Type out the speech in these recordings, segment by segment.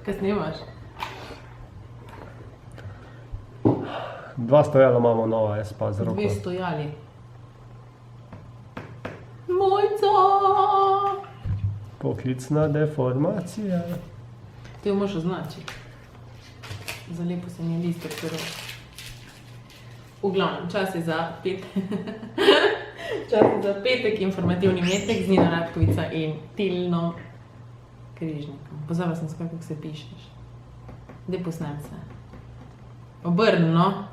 Kaj snimaš? 2 stojala imamo nova, jaz pa z roko. 2 stojali. Mojca! Poklicna deformacija. Ti jo moraš označiti. Za lepo se mi je listek prvo. V glavnem, čas je za petek, informativni metek z Nino Ratkovica in Tilno Križnikom. Pozabila sem skoro, kako se pišeš. Daj posnem se. Obrni, no.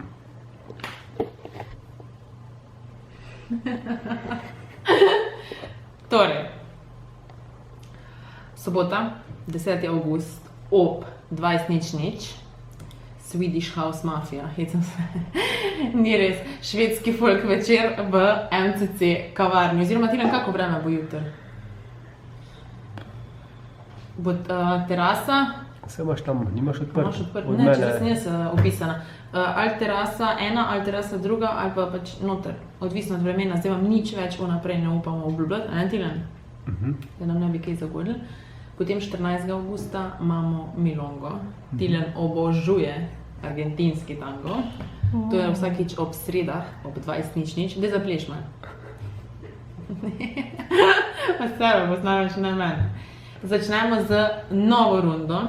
Torej, sobota, 10. avgust, ob 20:00, Swedish House Mafia, hecam se, ni res, švedski folk večer v MCC kavarni, oziroma Tilen, kako vreme bo jutri? Bo terasa? Vse imaš tam, nimaš odprt? Imaš odprt, ne, če sem jaz opisana. Ali terasa ena, ali terasa druga, ali pa pač noter, odvisno od vremena, zdaj vam nič več vnaprej ne upamo obljubljati, ne Tilen? Da nam ne bi kaj zagodili. Potem 14. avgusta imamo Milongo. Tilen obožuje argentinski tango. To je vsakič ob sredah, ob 20:00. Daj zapleš malo. Pa sebe poznaš na mene. Začnemo z novo rundo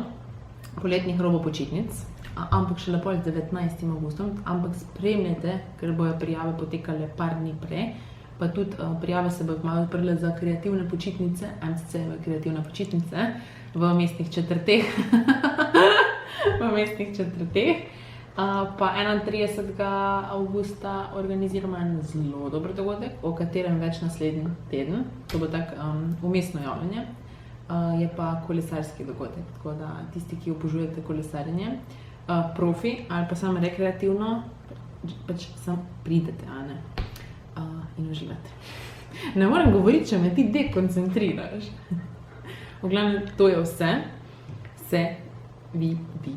poletnih robopočitnic, ampak šele pol z 19. avgustom, ampak spremljajte, ker bojo prijave potekale par dni prej. Pa tudi prijave se bojo malo odprle za kreativne počitnice, MCC-jeve kreativne počitnice v mestnih četrteh. Pa 31. avgusta organiziramo en zelo dober dogodek, o katerem več naslednji teden. To bo tak vmesno javljanje. Je pa kolesarski dogodek, tako da tisti, ki obožujete kolesarjenje, profi ali pa samo rekreativno, pač samo pridete, a ne? In uživate. Ne morem govoriti, če me ti dekoncentriraš. V glavnem, to je vse. Se vidi.